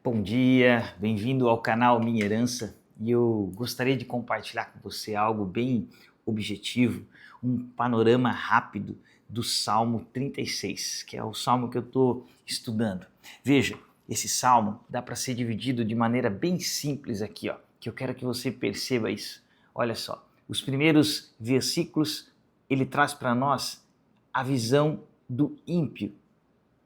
Bom dia, bem-vindo ao canal Minha Herança e eu gostaria de compartilhar com você algo bem objetivo, um panorama rápido do Salmo 36, que é o salmo que eu estou estudando. Veja, esse salmo dá para ser dividido de maneira bem simples aqui, que eu quero que você perceba isso. Olha só, os primeiros versículos ele traz para nós a visão do ímpio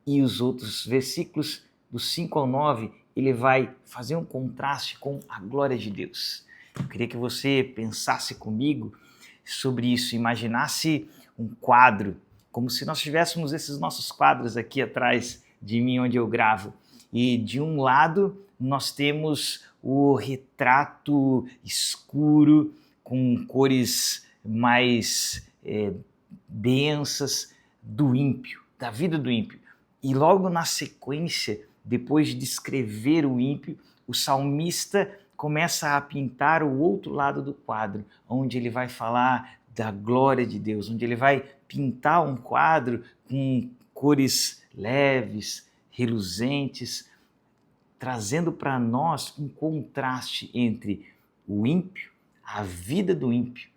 e os outros versículos do 5 ao 9 ele vai fazer um contraste com a glória de Deus. Eu queria que você pensasse comigo sobre isso, imaginasse um quadro, como se nós tivéssemos esses nossos quadros aqui atrás de mim, onde eu gravo. E de um lado nós temos o retrato escuro, com cores mais densas do ímpio, da vida do ímpio. E logo na sequência, depois de descrever o ímpio, o salmista começa a pintar o outro lado do quadro, onde ele vai falar da glória de Deus, onde ele vai pintar um quadro com cores leves, reluzentes, trazendo para nós um contraste entre o ímpio, a vida do ímpio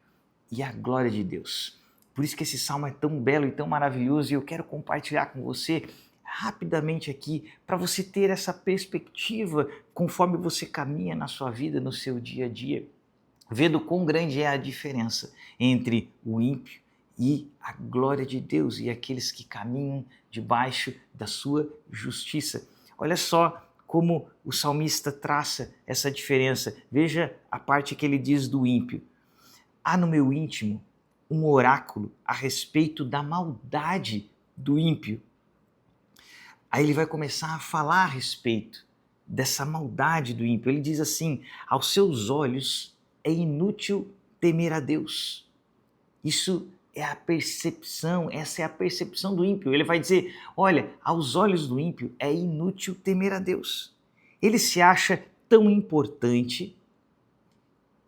e a glória de Deus. Por isso que esse salmo é tão belo e tão maravilhoso e eu quero compartilhar com você rapidamente aqui, para você ter essa perspectiva conforme você caminha na sua vida, no seu dia a dia, vendo quão grande é a diferença entre o ímpio e a glória de Deus e aqueles que caminham debaixo da sua justiça. Olha só como o salmista traça essa diferença. Veja a parte que ele diz do ímpio. Há no meu íntimo um oráculo a respeito da maldade do ímpio. Aí ele vai começar a falar a respeito dessa maldade do ímpio. Ele diz assim: aos seus olhos é inútil temer a Deus. Isso é a percepção, essa é a percepção do ímpio. Ele vai dizer: olha, aos olhos do ímpio é inútil temer a Deus. Ele se acha tão importante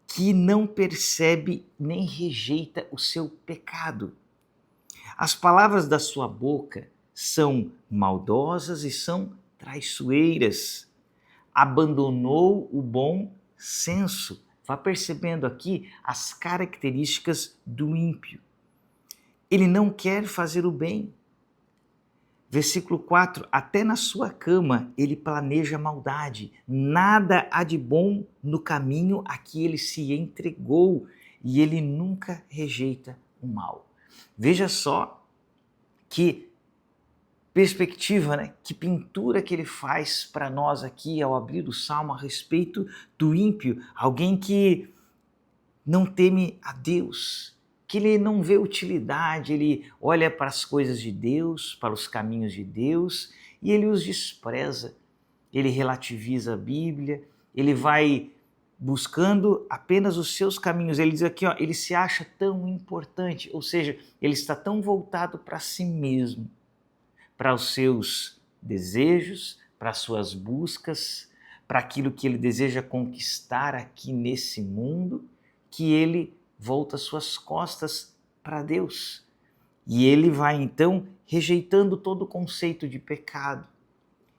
que não percebe nem rejeita o seu pecado. As palavras da sua boca são maldosas e são traiçoeiras. Abandonou o bom senso. Vá percebendo aqui as características do ímpio. Ele não quer fazer o bem. Versículo 4, até na sua cama ele planeja maldade. Nada há de bom no caminho a que ele se entregou e ele nunca rejeita o mal. Veja só que perspectiva, né? Que pintura que ele faz para nós aqui ao abrir o salmo a respeito do ímpio, alguém que não teme a Deus, que ele não vê utilidade, ele olha para as coisas de Deus, para os caminhos de Deus e ele os despreza, ele relativiza a Bíblia, ele vai buscando apenas os seus caminhos. Ele diz aqui, ele se acha tão importante, ou seja, ele está tão voltado para si mesmo, para os seus desejos, para as suas buscas, para aquilo que ele deseja conquistar aqui nesse mundo, que ele volta suas costas para Deus. E ele vai então rejeitando todo o conceito de pecado,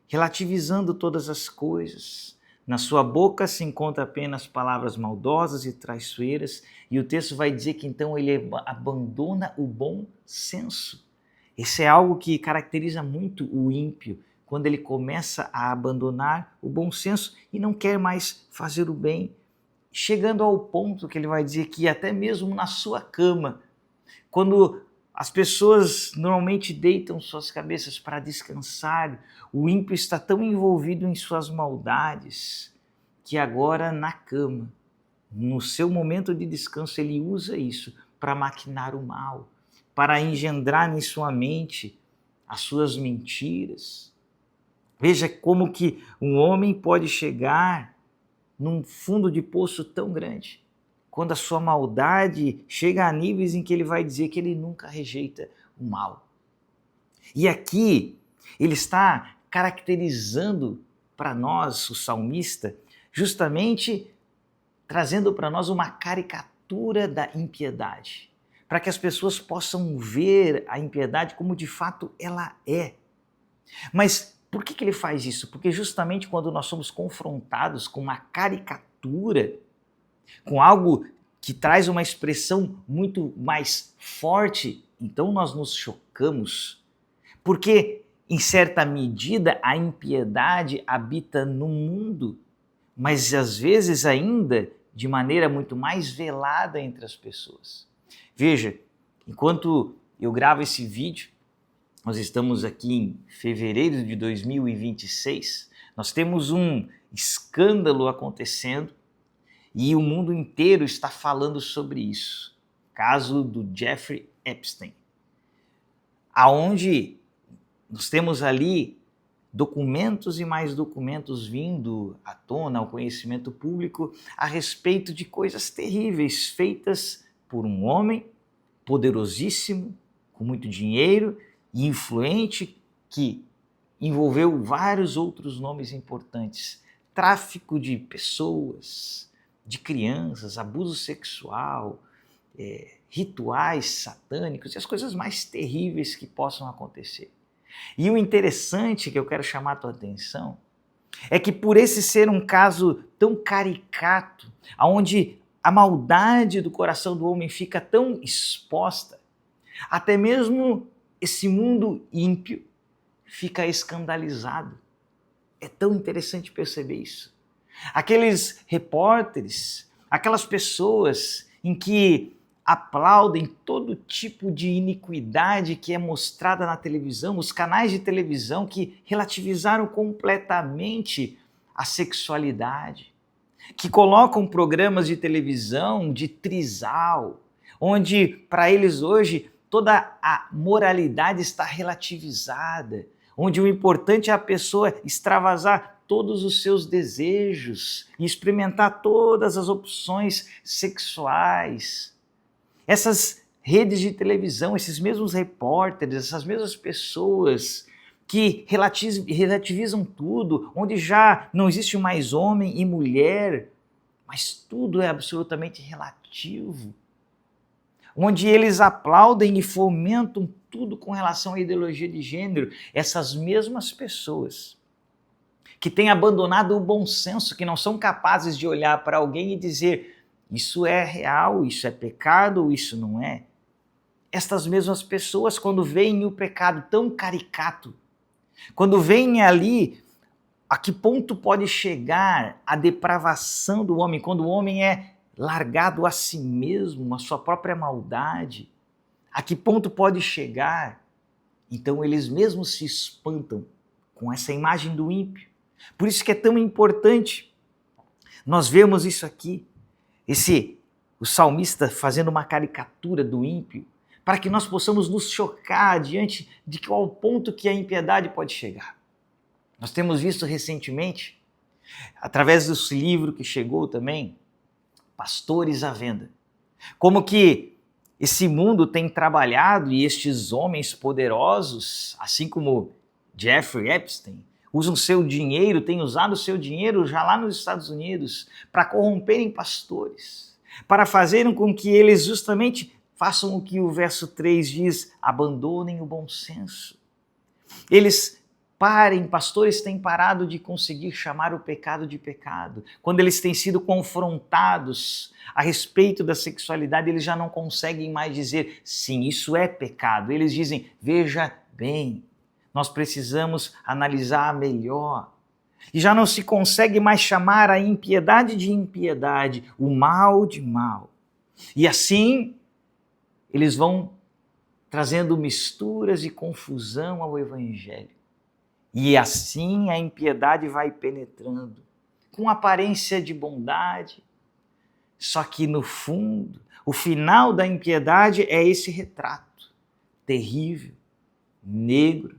relativizando todas as coisas. Na sua boca se encontra apenas palavras maldosas e traiçoeiras, e o texto vai dizer que então ele abandona o bom senso. Esse é algo que caracteriza muito o ímpio, quando ele começa a abandonar o bom senso e não quer mais fazer o bem, chegando ao ponto que ele vai dizer que até mesmo na sua cama, quando as pessoas normalmente deitam suas cabeças para descansar, o ímpio está tão envolvido em suas maldades que agora na cama, no seu momento de descanso, ele usa isso para maquinar o mal, para engendrar em sua mente as suas mentiras. Veja como que um homem pode chegar num fundo de poço tão grande, quando a sua maldade chega a níveis em que ele vai dizer que ele nunca rejeita o mal. E aqui ele está caracterizando para nós, o salmista, justamente trazendo para nós uma caricatura da impiedade, para que as pessoas possam ver a impiedade como de fato ela é. Mas Por que ele faz isso? Porque justamente quando nós somos confrontados com uma caricatura, com algo que traz uma expressão muito mais forte, então nós nos chocamos. Porque, em certa medida, a impiedade habita no mundo, mas às vezes ainda de maneira muito mais velada entre as pessoas. Veja, enquanto eu gravo esse vídeo, nós estamos aqui em fevereiro de 2026, nós temos um escândalo acontecendo e o mundo inteiro está falando sobre isso. Caso do Jeffrey Epstein, aonde nós temos ali documentos e mais documentos vindo à tona, ao conhecimento público, a respeito de coisas terríveis feitas por um homem poderosíssimo, com muito dinheiro e influente, que envolveu vários outros nomes importantes. Tráfico de pessoas, de crianças, abuso sexual, rituais satânicos e as coisas mais terríveis que possam acontecer. E o interessante que eu quero chamar a tua atenção é que por esse ser um caso tão caricato, onde a maldade do coração do homem fica tão exposta, até mesmo esse mundo ímpio fica escandalizado. É tão interessante perceber isso. Aqueles repórteres, aquelas pessoas em que aplaudem todo tipo de iniquidade que é mostrada na televisão, os canais de televisão que relativizaram completamente a sexualidade, que colocam programas de televisão de trisal, onde para eles hoje toda a moralidade está relativizada, onde o importante é a pessoa extravasar todos os seus desejos e experimentar todas as opções sexuais. Essas redes de televisão, esses mesmos repórteres, essas mesmas pessoas que relativizam tudo, onde já não existe mais homem e mulher, mas tudo é absolutamente relativo, onde eles aplaudem e fomentam tudo com relação à ideologia de gênero, essas mesmas pessoas que têm abandonado o bom senso, que não são capazes de olhar para alguém e dizer isso é real, isso é pecado ou isso não é. Estas mesmas pessoas, quando veem o pecado tão caricato, quando veem ali a que ponto pode chegar a depravação do homem, quando o homem é largado a si mesmo, a sua própria maldade, a que ponto pode chegar? Então eles mesmos se espantam com essa imagem do ímpio. Por isso que é tão importante nós vermos isso aqui, o salmista fazendo uma caricatura do ímpio, para que nós possamos nos chocar diante de qual ponto que a impiedade pode chegar. Nós temos visto recentemente, através desse livro que chegou também, Pastores à Venda, como que esse mundo tem trabalhado e estes homens poderosos, assim como Jeffrey Epstein, usam seu dinheiro, têm usado seu dinheiro já lá nos Estados Unidos para corromperem pastores, para fazerem com que eles justamente façam o que o verso 3 diz, abandonem o bom senso. Pastores têm parado de conseguir chamar o pecado de pecado. Quando eles têm sido confrontados a respeito da sexualidade, eles já não conseguem mais dizer, sim, isso é pecado. Eles dizem, veja bem, nós precisamos analisar melhor. E já não se consegue mais chamar a impiedade de impiedade, o mal de mal. E assim, eles vão trazendo misturas e confusão ao evangelho. E assim a impiedade vai penetrando, com aparência de bondade, só que no fundo, o final da impiedade é esse retrato terrível, negro,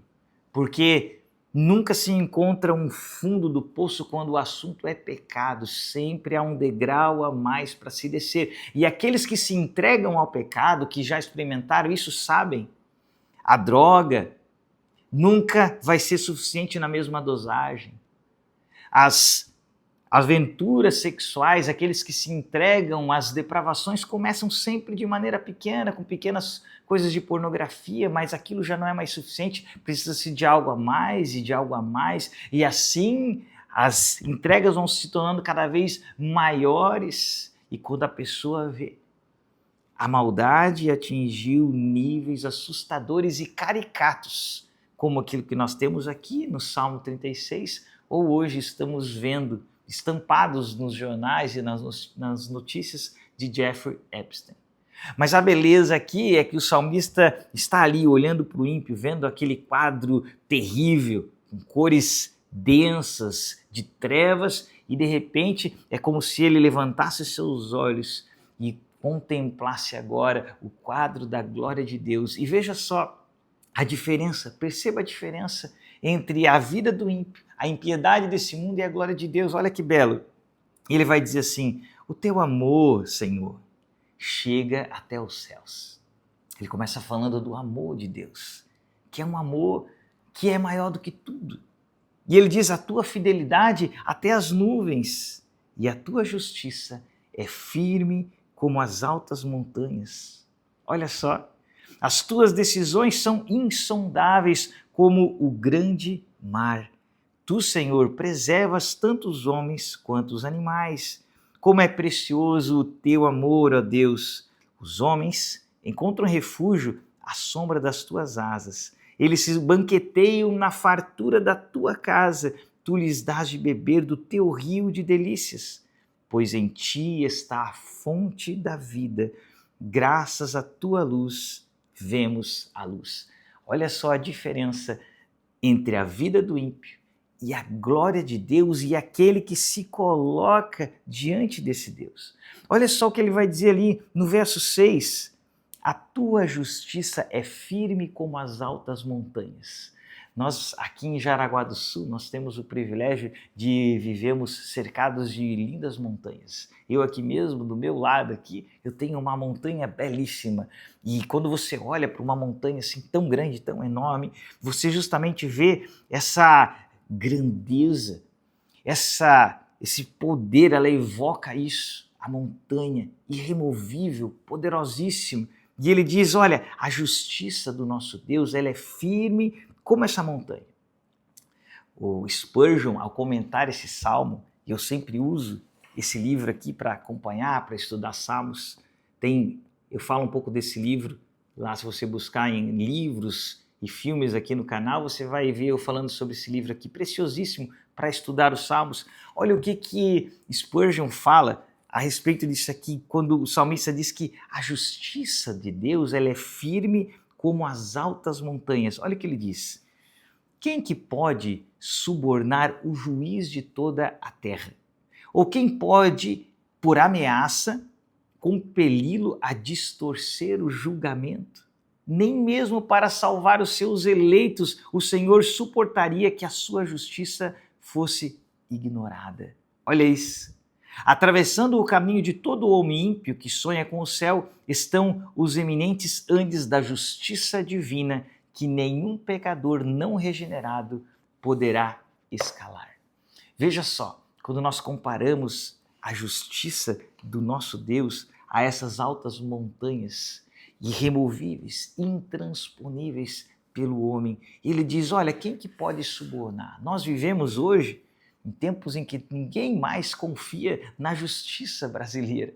porque nunca se encontra um fundo do poço quando o assunto é pecado, sempre há um degrau a mais para se descer. E aqueles que se entregam ao pecado, que já experimentaram isso, sabem, a droga nunca vai ser suficiente na mesma dosagem. As aventuras sexuais, aqueles que se entregam às depravações, começam sempre de maneira pequena, com pequenas coisas de pornografia, mas aquilo já não é mais suficiente, precisa-se de algo a mais e de algo a mais, e assim as entregas vão se tornando cada vez maiores, e quando a pessoa vê, a maldade atingiu níveis assustadores e caricatos, como aquilo que nós temos aqui no Salmo 36, ou hoje estamos vendo estampados nos jornais e nas notícias de Jeffrey Epstein. Mas a beleza aqui é que o salmista está ali olhando para o ímpio, vendo aquele quadro terrível, com cores densas, de trevas, e de repente é como se ele levantasse seus olhos e contemplasse agora o quadro da glória de Deus. E veja só a diferença, perceba a diferença entre a vida do ímpio, a impiedade desse mundo e a glória de Deus. Olha que belo. Ele vai dizer assim: o teu amor, Senhor, chega até os céus. Ele começa falando do amor de Deus, que é um amor que é maior do que tudo. E ele diz: a tua fidelidade até as nuvens e a tua justiça é firme como as altas montanhas. Olha só, as tuas decisões são insondáveis como o grande mar. Tu, Senhor, preservas tanto os homens quanto os animais. Como é precioso o teu amor, ó Deus! Os homens encontram refúgio à sombra das tuas asas. Eles se banqueteiam na fartura da tua casa. Tu lhes dás de beber do teu rio de delícias. Pois em ti está a fonte da vida. Graças à tua luz, vemos a luz. Olha só a diferença entre a vida do ímpio e a glória de Deus e aquele que se coloca diante desse Deus. Olha só o que ele vai dizer ali no verso 6. A tua justiça é firme como as altas montanhas. Nós aqui em Jaraguá do Sul, nós temos o privilégio de vivermos cercados de lindas montanhas. Eu aqui mesmo, do meu lado aqui, eu tenho uma montanha belíssima. E quando você olha para uma montanha assim tão grande, tão enorme, você justamente vê essa grandeza, esse poder, ela evoca isso, a montanha irremovível, poderosíssima. E ele diz, olha, a justiça do nosso Deus, ela é firme como essa montanha. O Spurgeon, ao comentar esse salmo, e eu sempre uso esse livro aqui para acompanhar, para estudar salmos, eu falo um pouco desse livro, lá se você buscar em livros e filmes aqui no canal, você vai ver eu falando sobre esse livro aqui, preciosíssimo para estudar os salmos. Olha o que Spurgeon fala a respeito disso aqui, quando o salmista diz que a justiça de Deus ela é firme como as altas montanhas. Olha o que ele diz. Quem que pode subornar o juiz de toda a terra? Ou quem pode, por ameaça, compeli-lo a distorcer o julgamento? Nem mesmo para salvar os seus eleitos, o Senhor suportaria que a sua justiça fosse ignorada. Olha isso. Atravessando o caminho de todo homem ímpio que sonha com o céu, estão os eminentes Andes da justiça divina, que nenhum pecador não regenerado poderá escalar. Veja só, quando nós comparamos a justiça do nosso Deus a essas altas montanhas irremovíveis, intransponíveis pelo homem, ele diz, olha, quem que pode subornar? Nós vivemos hoje em tempos em que ninguém mais confia na justiça brasileira.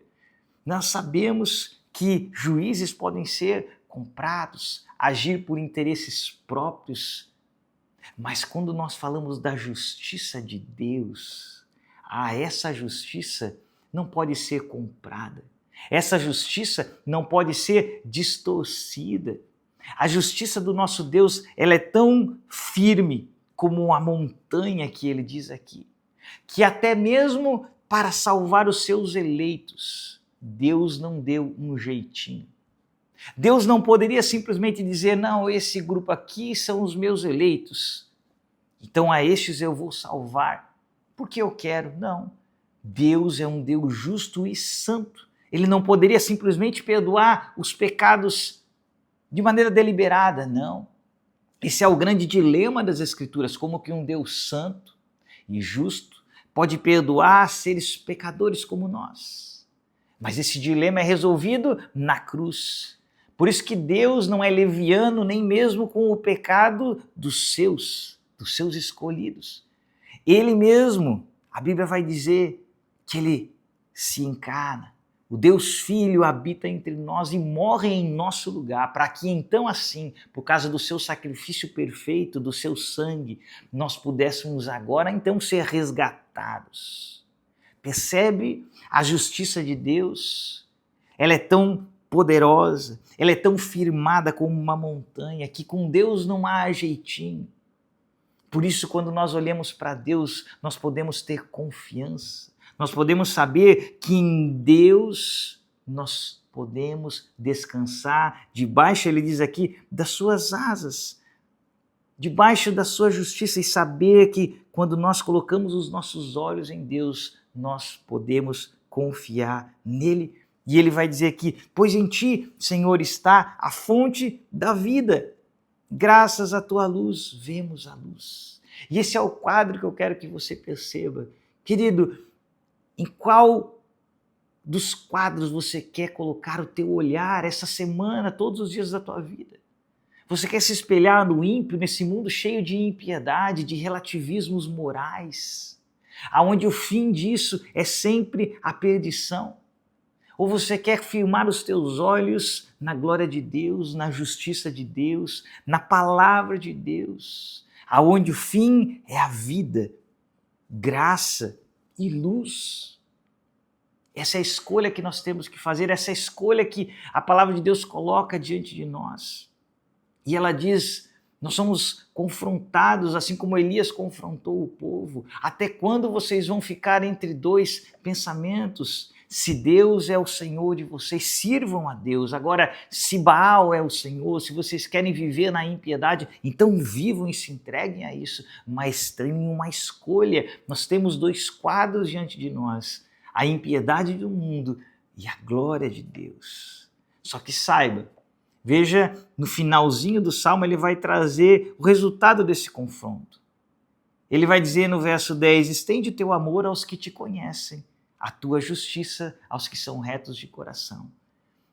Nós sabemos que juízes podem ser comprados, agir por interesses próprios, mas quando nós falamos da justiça de Deus, essa justiça não pode ser comprada. Essa justiça não pode ser distorcida. A justiça do nosso Deus, ela é tão firme como a montanha que ele diz aqui, que até mesmo para salvar os seus eleitos, Deus não deu um jeitinho. Deus não poderia simplesmente dizer, não, esse grupo aqui são os meus eleitos, então a estes eu vou salvar, porque eu quero. Não, Deus é um Deus justo e santo. Ele não poderia simplesmente perdoar os pecados de maneira deliberada, não. Esse é o grande dilema das Escrituras, como que um Deus santo e justo pode perdoar seres pecadores como nós. Mas esse dilema é resolvido na cruz. Por isso que Deus não é leviano nem mesmo com o pecado dos seus escolhidos. Ele mesmo, a Bíblia vai dizer que ele se encarna. O Deus Filho habita entre nós e morre em nosso lugar, para que então assim, por causa do seu sacrifício perfeito, do seu sangue, nós pudéssemos agora então ser resgatados. Percebe a justiça de Deus? Ela é tão poderosa, ela é tão firmada como uma montanha, que com Deus não há jeitinho. Por isso, quando nós olhamos para Deus, nós podemos ter confiança. Nós podemos saber que em Deus nós podemos descansar debaixo, ele diz aqui, das suas asas, debaixo da sua justiça, e saber que quando nós colocamos os nossos olhos em Deus, nós podemos confiar nele. E ele vai dizer aqui, pois em ti, Senhor, está a fonte da vida. Graças à tua luz, vemos a luz. E esse é o quadro que eu quero que você perceba. Querido, em qual dos quadros você quer colocar o teu olhar essa semana, todos os dias da tua vida? Você quer se espelhar no ímpio, nesse mundo cheio de impiedade, de relativismos morais, aonde o fim disso é sempre a perdição? Ou você quer firmar os teus olhos na glória de Deus, na justiça de Deus, na palavra de Deus, aonde o fim é a vida, graça e luz? Essa é a escolha que nós temos que fazer, essa é a escolha que a palavra de Deus coloca diante de nós. E ela diz, nós somos confrontados, assim como Elias confrontou o povo. Até quando vocês vão ficar entre dois pensamentos? Se Deus é o Senhor de vocês, sirvam a Deus. Agora, se Baal é o Senhor, se vocês querem viver na impiedade, então vivam e se entreguem a isso. Mas tenham uma escolha. Nós temos dois quadros diante de nós. A impiedade do mundo e a glória de Deus. Só que saiba, veja, no finalzinho do Salmo ele vai trazer o resultado desse confronto. Ele vai dizer no verso 10, estende teu amor aos que te conhecem, a tua justiça aos que são retos de coração.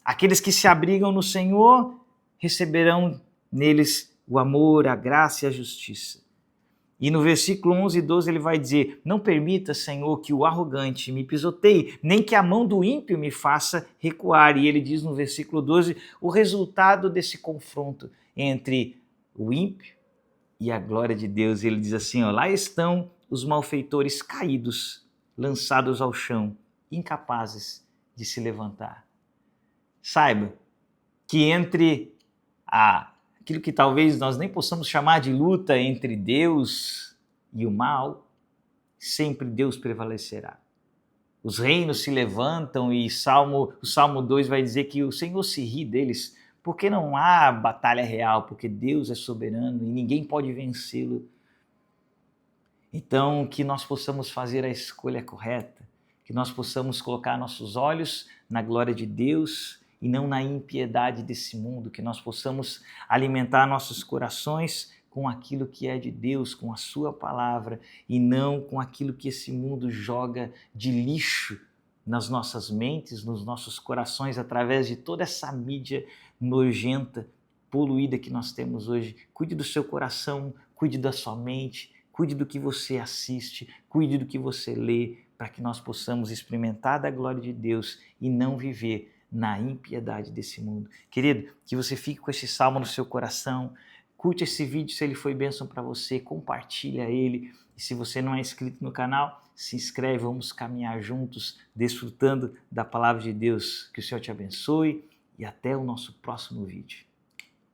Aqueles que se abrigam no Senhor receberão neles o amor, a graça e a justiça. E no versículo 11 e 12 ele vai dizer, não permita, Senhor, que o arrogante me pisoteie, nem que a mão do ímpio me faça recuar. E ele diz no versículo 12, o resultado desse confronto entre o ímpio e a glória de Deus. Ele diz assim, ó, lá estão os malfeitores caídos, lançados ao chão, incapazes de se levantar. Saiba que entre aquilo que talvez nós nem possamos chamar de luta entre Deus e o mal, sempre Deus prevalecerá. Os reinos se levantam e o Salmo 2 vai dizer que o Senhor se ri deles, porque não há batalha real, porque Deus é soberano e ninguém pode vencê-lo. Então, que nós possamos fazer a escolha correta, que nós possamos colocar nossos olhos na glória de Deus e não na impiedade desse mundo, que nós possamos alimentar nossos corações com aquilo que é de Deus, com a sua palavra, e não com aquilo que esse mundo joga de lixo nas nossas mentes, nos nossos corações, através de toda essa mídia nojenta, poluída que nós temos hoje. Cuide do seu coração, cuide da sua mente, cuide do que você assiste, cuide do que você lê, para que nós possamos experimentar da glória de Deus e não viver na impiedade desse mundo. Querido, que você fique com esse salmo no seu coração, curte esse vídeo se ele foi bênção para você, compartilha ele. E se você não é inscrito no canal, se inscreve, vamos caminhar juntos, desfrutando da palavra de Deus. Que o Senhor te abençoe e até o nosso próximo vídeo.